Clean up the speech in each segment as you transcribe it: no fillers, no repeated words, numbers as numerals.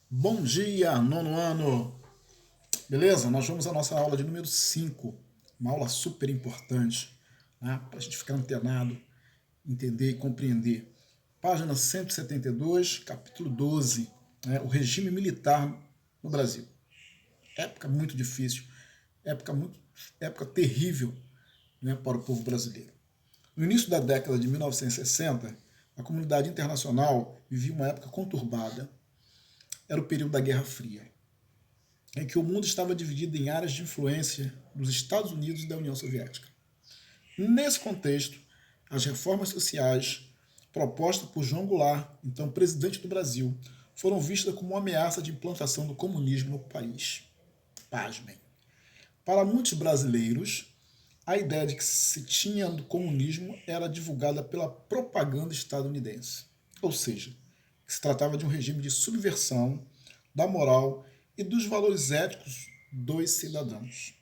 Bom dia, nono ano! Beleza? Nós vamos à nossa aula de número 5, uma aula super importante, né? Para a gente ficar antenado, entender e compreender. Página 172, capítulo 12, né? O regime militar no Brasil. Época muito difícil, época terrível, né, para o povo brasileiro. No início da década de 1960, a comunidade internacional vivia uma época conturbada. Era o período da Guerra Fria, em que o mundo estava dividido em áreas de influência dos Estados Unidos e da União Soviética. Nesse contexto, as reformas sociais propostas por João Goulart, então presidente do Brasil, foram vistas como uma ameaça de implantação do comunismo no país. Pasmem. Para muitos brasileiros, a ideia de que se tinha do comunismo era divulgada pela propaganda estadunidense. Ou seja, que se tratava de um regime de subversão da moral e dos valores éticos dos cidadãos.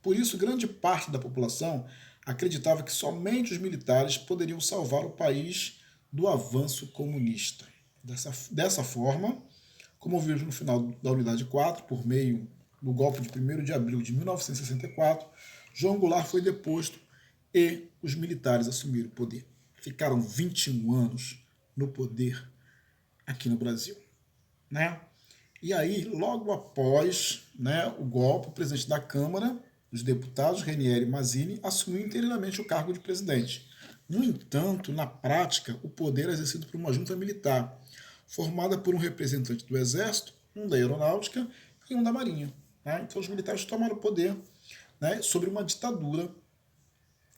Por isso, grande parte da população acreditava que somente os militares poderiam salvar o país do avanço comunista. Dessa forma, como vimos no final da unidade 4, por meio do golpe de 1º de abril de 1964, João Goulart foi deposto e os militares assumiram o poder. Ficaram 21 anos no poder aqui no Brasil, né? E aí, logo após, né, o golpe, o presidente da Câmara dos Deputados, Ranieri Mazzini, assumiu inteiramente o cargo de presidente. No entanto, na prática, o poder é exercido por uma junta militar, formada por um representante do Exército, um da Aeronáutica e um da Marinha. Né? Então, os militares tomaram o poder, né, sobre uma ditadura,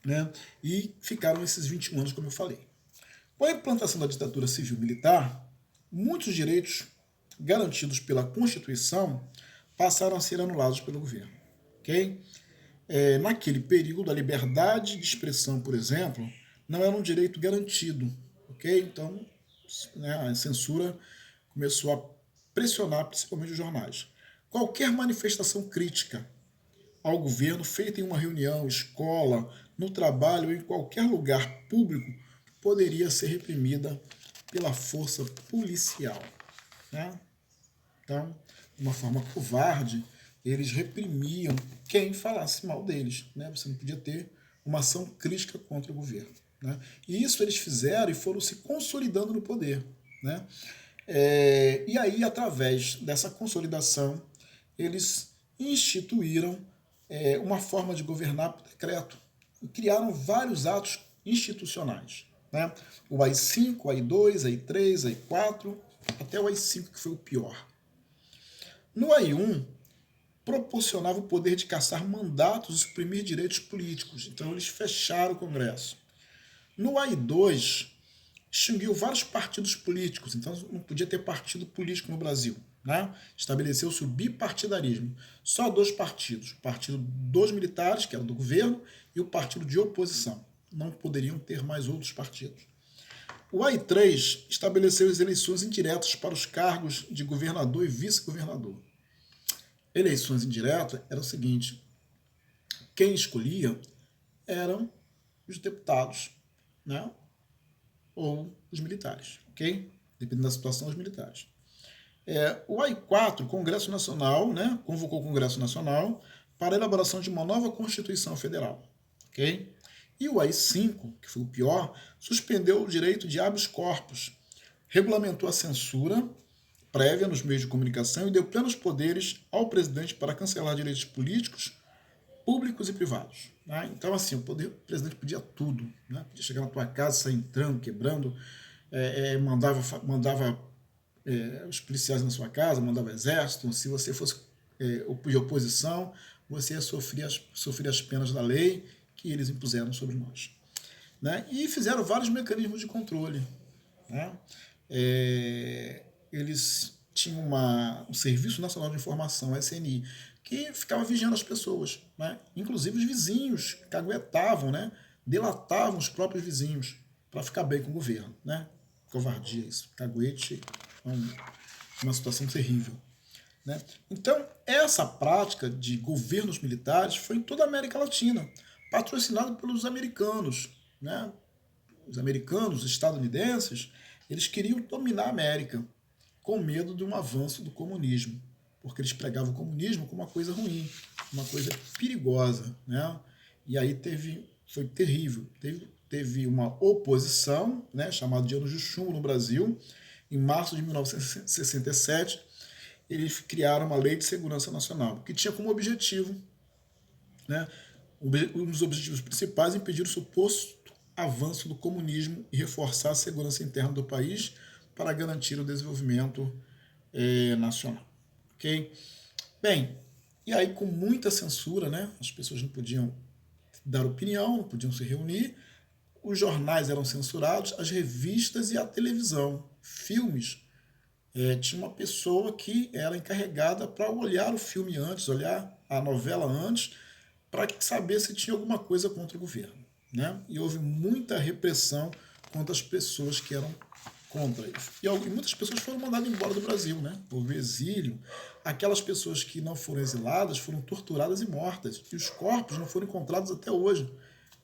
né, e ficaram esses 21 anos, como eu falei. Com a implantação da ditadura civil-militar, muitos direitos garantidos pela Constituição passaram a ser anulados pelo governo. Okay? Naquele período, a liberdade de expressão, por exemplo, não era um direito garantido. Okay? Então, né, a censura começou a pressionar principalmente os jornais. Qualquer manifestação crítica ao governo feita em uma reunião, escola, no trabalho ou em qualquer lugar público poderia ser reprimida pela força policial. Né? Então, de uma forma covarde, eles reprimiam quem falasse mal deles. Né? Você não podia ter uma ação crítica contra o governo. Né? E isso eles fizeram e foram se consolidando no poder. Né? E aí, através dessa consolidação, eles instituíram uma forma de governar por decreto. E criaram vários atos institucionais. Né? O AI-5, o AI-2, o AI-3, o AI-4, até o AI-5, que foi o pior. No AI-1, proporcionava o poder de caçar mandatos e suprimir direitos políticos. Então, eles fecharam o Congresso. No AI-2, extinguiu vários partidos políticos, então não podia ter partido político no Brasil. Né? Estabeleceu-se o bipartidarismo. Só dois partidos, o partido dos militares, que era do governo, e o partido de oposição. Não poderiam ter mais outros partidos. O AI-3 estabeleceu as eleições indiretas para os cargos de governador e vice-governador. Eleições indiretas era o seguinte: quem escolhia eram os deputados, né? Ou os militares, ok? Dependendo da situação, os militares. O AI-4, o Congresso Nacional, né, convocou o Congresso Nacional para a elaboração de uma nova Constituição Federal, ok? E o AI-5, que foi o pior, suspendeu o direito de habeas corpus, regulamentou a censura prévia nos meios de comunicação e deu plenos poderes ao presidente para cancelar direitos políticos, públicos e privados. Né? Então, assim, o presidente podia tudo. Né? Podia chegar na tua casa, sair entrando, quebrando, mandava os policiais na sua casa, mandava exército. Se você fosse de oposição, você ia sofrer as penas da lei que eles impuseram sobre nós. Né? E fizeram vários mecanismos de controle. Né? Eles tinham um Serviço Nacional de Informação, SNI, que ficava vigiando as pessoas. Né? Inclusive os vizinhos caguetavam, né? Delatavam os próprios vizinhos para ficar bem com o governo. Né? Covardia isso. Caguete é uma situação terrível. Né? Então, essa prática de governos militares foi em toda a América Latina, patrocinada pelos americanos. Né? Os americanos, os estadunidenses, eles queriam dominar a América. com medo de um avanço do comunismo, porque eles pregavam o comunismo como uma coisa ruim, uma coisa perigosa, né? E aí foi terrível, teve uma oposição, né, chamada de Anos de Chumbo no Brasil. Em março de 1967, eles criaram uma Lei de Segurança Nacional, que tinha como objetivo, né, um dos objetivos principais, impedir o suposto avanço do comunismo e reforçar a segurança interna do país para garantir o desenvolvimento nacional. Ok? Bem, e aí com muita censura, né, as pessoas não podiam dar opinião, não podiam se reunir, os jornais eram censurados, as revistas e a televisão, filmes. Tinha uma pessoa que era encarregada para olhar o filme antes, olhar a novela antes, para saber se tinha alguma coisa contra o governo, né? E houve muita repressão contra as pessoas que eram contra isso. E muitas pessoas foram mandadas embora do Brasil, né? Houve exílio. Aquelas pessoas que não foram exiladas foram torturadas e mortas. E os corpos não foram encontrados até hoje.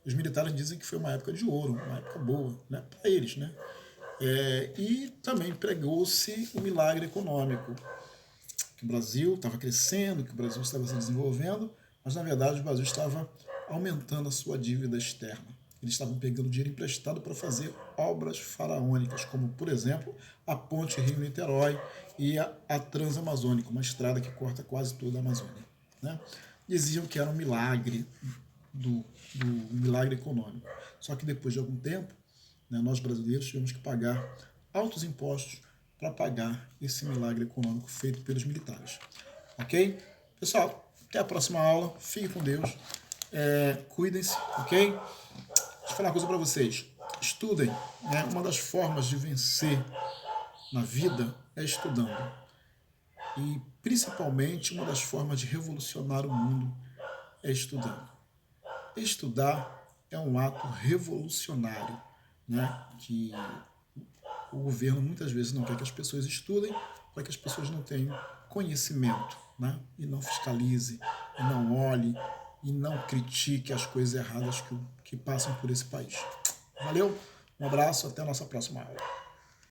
Os militares dizem que foi uma época de ouro, uma época boa, né? Para eles, né? E também pregou-se o milagre econômico, que o Brasil estava crescendo, que o Brasil estava se desenvolvendo, mas na verdade o Brasil estava aumentando a sua dívida externa. Eles estavam pegando dinheiro emprestado para fazer obras faraônicas, como, por exemplo, a ponte Rio-Niterói e a Transamazônica, uma estrada que corta quase toda a Amazônia, né? Diziam que era um milagre do milagre econômico. Só que depois de algum tempo, né, nós brasileiros tivemos que pagar altos impostos para pagar esse milagre econômico feito pelos militares. Ok? Pessoal, até a próxima aula. Fiquem com Deus. Cuidem-se, ok? Deixa eu falar uma coisa para vocês. Estudem. Né? Uma das formas de vencer na vida é estudando. E, principalmente, uma das formas de revolucionar o mundo é estudando. Estudar é um ato revolucionário, né? Que o governo muitas vezes não quer que as pessoas estudem, para que as pessoas não tenham conhecimento, né? E não fiscalize, e não olhe, e não critique as coisas erradas que passam por esse país. Valeu, um abraço, até a nossa próxima aula.